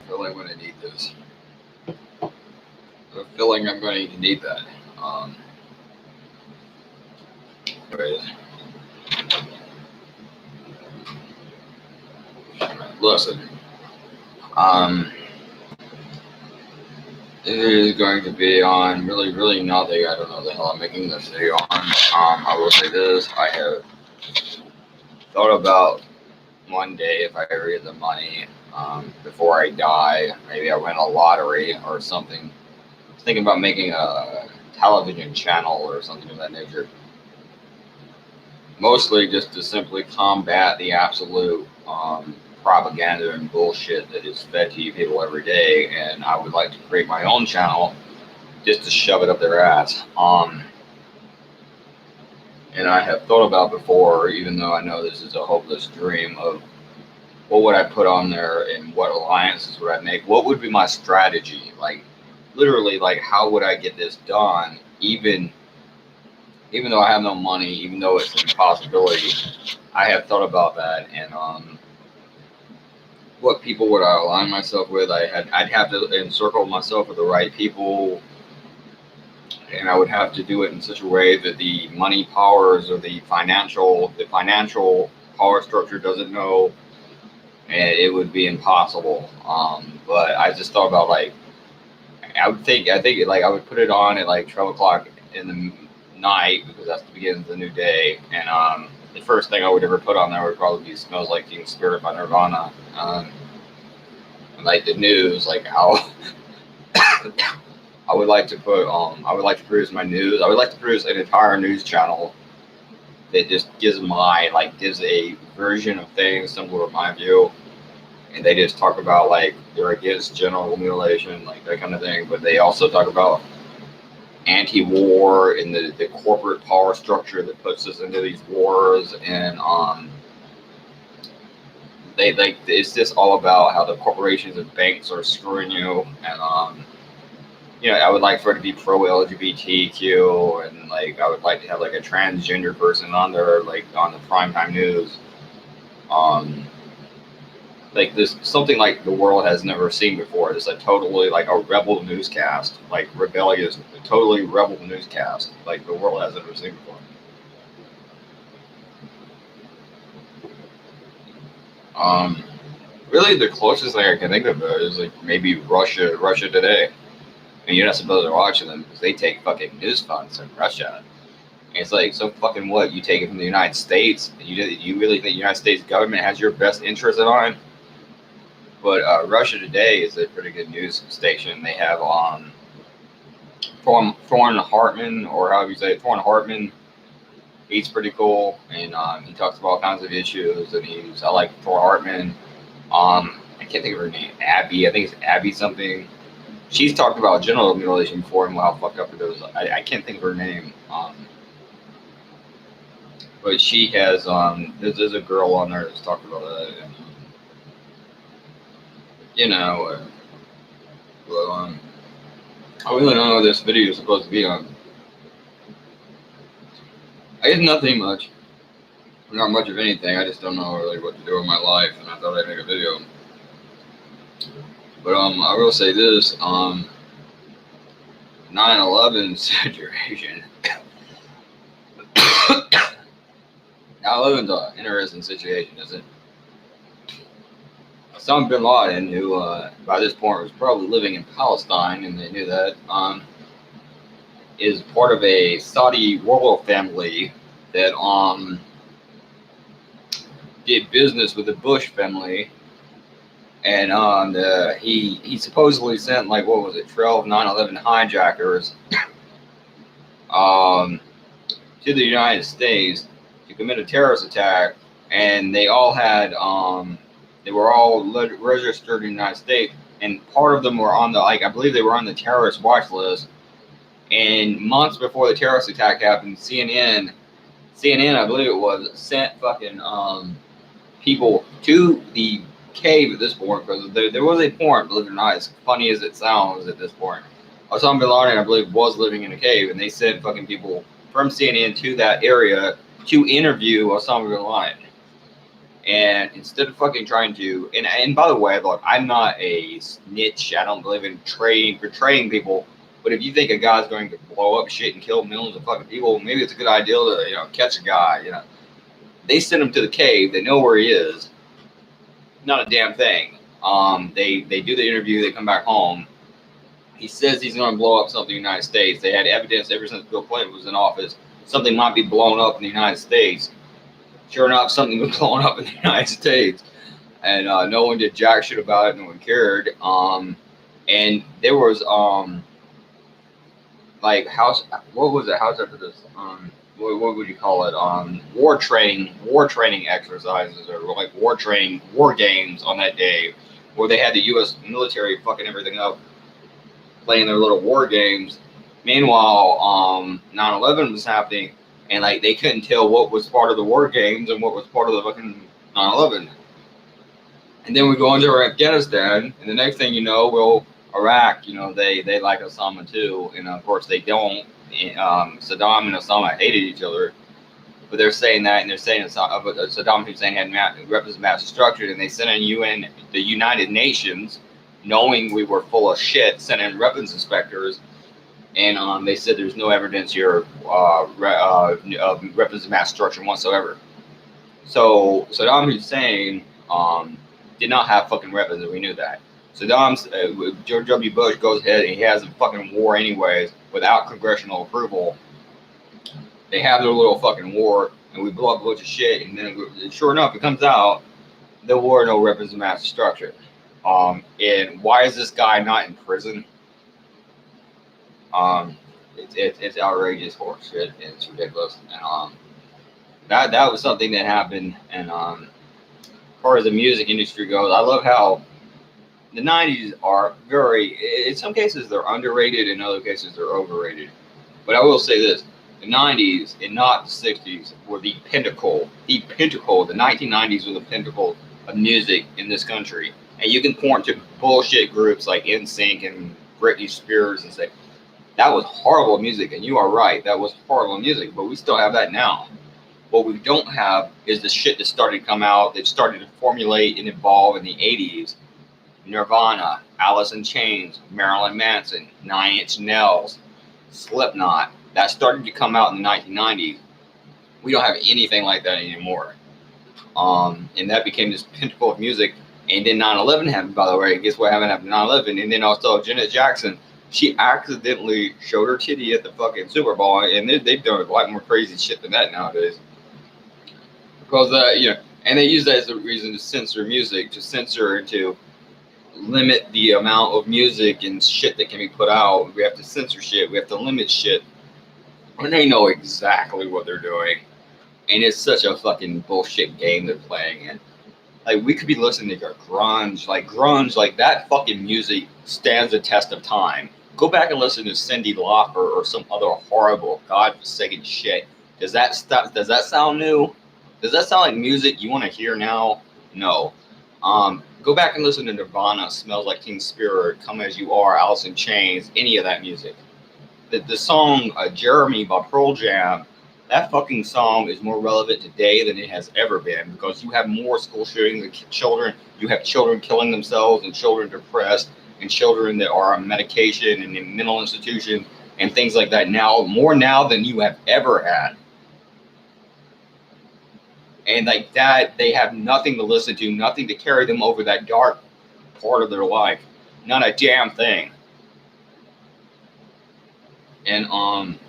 feel like I'm gonna need this. I have a feeling I'm going to need that. Um, anyways, listen. Um, it is going to be on really nothing. I don't know the hell I'm making this video on. I will say this: I have thought about one day if I raise the money before I die, maybe I win a lottery or something. I was thinking about making a television channel or something of that nature. Mostly just to simply combat the absolute propaganda and bullshit that is fed to you people every day. And I would like to create my own channel just to shove it up their ass. And I have thought about before, even though I know this is a hopeless dream, of what would I put on there and what alliances would I make? What would be my strategy? Like, literally, like, how would I get this done? Even though I have no money, even though it's an impossibility, I have thought about that. And what people would I align myself with? I'd have to encircle myself with the right people, and I would have to do it in such a way that the money powers or the financial power structure doesn't know, and it would be impossible. But I just thought about, like, I think like I would put it on at like 12 o'clock in the night because that's the beginning of the new day, and the first thing I would ever put on there would probably be "Smells Like Teen Spirit" by Nirvana. Like the news, like how I would like to put I would like to produce my news. I would like to produce an entire news channel that just gives a version of things similar to my view, and they just talk about, like, they're against genital mutilation, like that kind of thing, but they also talk about anti-war and the corporate power structure that puts us into these wars. And they, like, it's just all about how the corporations and banks are screwing you. And I would like for it to be pro LGBTQ, and like I would like to have like a transgender person on there, like on the primetime news. Like this, something like the world has never seen before. It's a totally like a rebel newscast, like rebellious, totally rebel newscast, like the world has never seen before. Really, the closest thing I can think of is like maybe Russia Today. And you're not supposed to watch them because they take fucking news funds from Russia. And it's like, so fucking what? You take it from the United States? You really think the United States government has your best interest in mind? But Russia Today is a pretty good news station. They have Thorn Hartman, or however you say it, Thorn Hartman. He's pretty cool, and he talks about all kinds of issues. And I like Thorn Hartman. I can't think of her name. Abby. I think it's Abby something. She's talked about genital mutilation before and how fucked up it is. I can't think of her name. But she has there's a girl on there that's talked about that. And, well, I really don't know what this video is supposed to be on. I guess nothing much. Not much of anything. I just don't know really what to do with my life, and I thought I'd make a video. But I will say this, 9/11 situation. 9/11's an interesting situation, isn't it? Osama bin Laden, who by this point was probably living in Palestine, and they knew that, is part of a Saudi royal family that did business with the Bush family. And he supposedly sent, like, what was it, 12 9/11 hijackers to the United States to commit a terrorist attack, and they all had they were all registered in the United States, and part of them were on the, like, I believe they were on the terrorist watch list. And months before the terrorist attack happened, CNN, I believe it was, sent fucking people to the cave at this point, because there was a point, believe it or not, as funny as it sounds at this point. Osama bin Laden, I believe, was living in a cave, and they sent fucking people from CNN to that area to interview Osama bin Laden. And instead of fucking trying to, and by the way, look, I'm not a snitch. I don't believe in betraying people. But if you think a guy's going to blow up shit and kill millions of fucking people, maybe it's a good idea to, catch a guy. They send him to the cave. They know where he is. Not a damn thing. They do the interview. They come back home. He says he's going to blow up something in the United States. They had evidence ever since Bill Clinton was in office. Something might be blown up in the United States. Sure enough, something was blown up in the United States, and no one did jack shit about it. No one cared. And there was like house. What was it? House after this? What would you call it? War training exercises, or like war games on that day, where they had the U.S. military fucking everything up, playing their little war games. Meanwhile, 9/11 was happening. And like they couldn't tell what was part of the war games and what was part of the fucking 9/11. And then we go into Afghanistan, and the next thing you know, well, Iraq, they like Osama too, and of course they don't. Saddam and Osama hated each other, but they're saying that, and they're saying Saddam Hussein had weapons of mass destruction, and they sent in the United Nations, knowing we were full of shit, sent in weapons inspectors. And they said there's no evidence here of weapons of mass destruction whatsoever. So Saddam Hussein did not have fucking weapons, and we knew that. George W. Bush goes ahead and he has a fucking war anyways without congressional approval. They have their little fucking war, and we blow up a bunch of shit, and then sure enough, it comes out there were no weapons of mass destruction. And why is this guy not in prison? It's outrageous horse shit. It's ridiculous, and that was something that happened. And as far as the music industry goes, I love how the '90s are in some cases they're underrated, in other cases they're overrated. But I will say this: the '90s and not the '60s were the pinnacle. The 1990s were the pinnacle of music in this country. And you can point to bullshit groups like NSYNC and Britney Spears and say, that was horrible music, and you are right, that was horrible music, but we still have that now. What we don't have is the shit that started to come out, that started to formulate and evolve in the 80s. Nirvana, Alice in Chains, Marilyn Manson, 9 Inch Nails, Slipknot. That started to come out in the 1990s. We don't have anything like that anymore. And that became this pinnacle of music. And then 9/11 happened, by the way. Guess what happened after 9/11? And then also Janet Jackson, she accidentally showed her titty at the fucking Super Bowl, and they've done a lot more crazy shit than that nowadays. Because and they use that as a reason to censor music, to censor and to limit the amount of music and shit that can be put out. We have to censor shit. We have to limit shit. And they know exactly what they're doing, and it's such a fucking bullshit game they're playing. And like we could be listening to grunge, like that fucking music stands the test of time. Go back and listen to Cyndi Lauper or some other horrible, godforsaken shit. Does that sound new? Does that sound like music you want to hear now? No. Go back and listen to Nirvana, Smells Like Teen Spirit, Come As You Are, Alice in Chains, any of that music. The song Jeremy by Pearl Jam, that fucking song is more relevant today than it has ever been, because you have more school shootings of children, you have children killing themselves, and children depressed, and children that are on medication and in mental institutions and things like that now, more now than you have ever had. And like that, they have nothing to listen to, nothing to carry them over that dark part of their life. Not a damn thing. And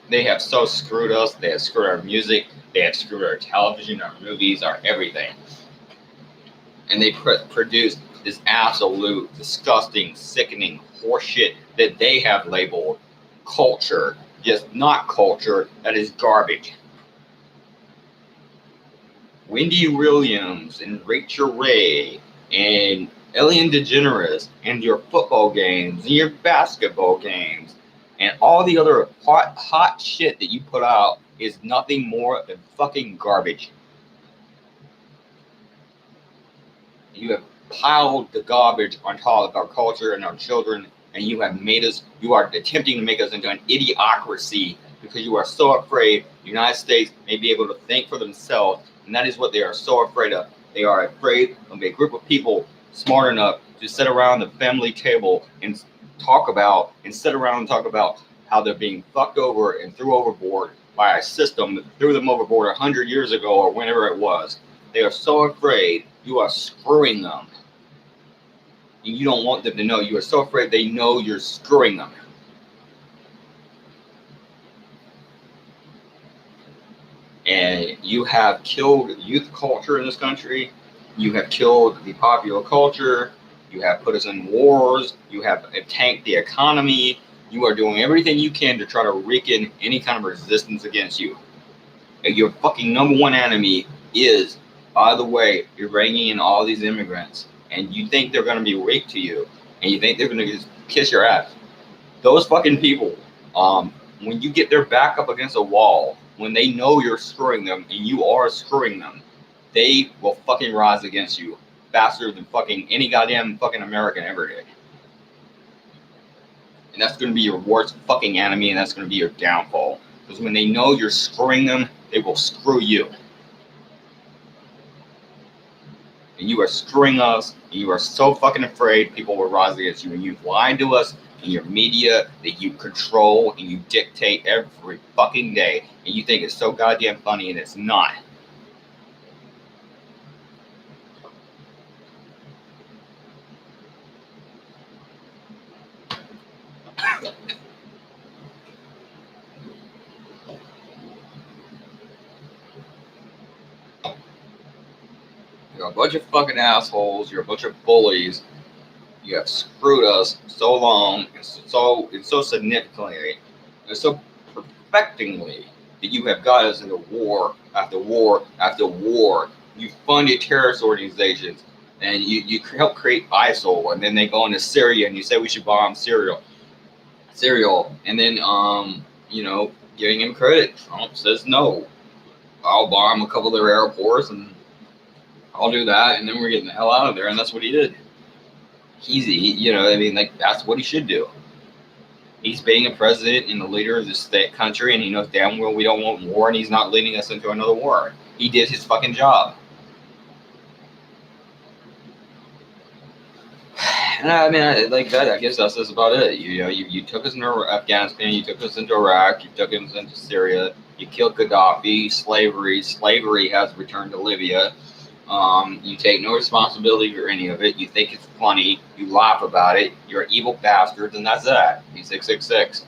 they have so screwed us. They have screwed our music. They have screwed our television, our movies, our everything. And they produce this absolute, disgusting, sickening horseshit that they have labeled culture. Just not culture. That is garbage. Wendy Williams and Rachel Ray and Ellen DeGeneres and your football games and your basketball games and all the other hot shit that you put out is nothing more than fucking garbage. You have piled the garbage on top of our culture and our children, and you are attempting to make us into an idiocracy because you are so afraid the United States may be able to think for themselves, And that is what they are so afraid of. They are afraid of a group of people smart enough to sit around the family table and sit around and talk about how they're being fucked over and threw overboard by a system that threw them overboard 100 years ago or whenever it was. They are so afraid you are screwing them. And you don't want them to know. You are so afraid they know you're screwing them. And you have killed youth culture in this country. You have killed the popular culture. You have put us in wars. You have tanked the economy. You are doing everything you can to try to weaken any kind of resistance against you. And your fucking number one enemy is, by the way, you're bringing in all these immigrants. And you think they're going to be weak to you. And you think they're going to just kiss your ass. Those fucking people, when you get their back up against a wall, when they know you're screwing them and you are screwing them, they will fucking rise against you faster than fucking any goddamn fucking American ever did. And that's going to be your worst fucking enemy, and that's going to be your downfall. Because when they know you're screwing them, they will screw you. And you are screwing us, and you are so fucking afraid people will rise against you. And you've lied to us in your media that you control and you dictate every fucking day. And you think it's so goddamn funny, and it's not. You're a bunch of fucking assholes. You're a bunch of bullies. You have screwed us so long and so significantly and so perfectingly that you have got us into war after war after war. You funded terrorist organizations and you help create ISIL, and then they go into Syria and you say we should bomb Syria, and then giving him credit. Trump says no. I'll bomb a couple of their airports and I'll do that, and then we're getting the hell out of there, and that's what he did. That's what he should do. He's being a president and the leader of this country, and he knows damn well we don't want war, and he's not leading us into another war. He did his fucking job. And I guess that's about it. You took us into Afghanistan, you took us into Iraq, you took us into Syria, you killed Gaddafi, slavery has returned to Libya. You take no responsibility for any of it. You think it's funny. You laugh about it. You're an evil bastard, and that's that. He's 666.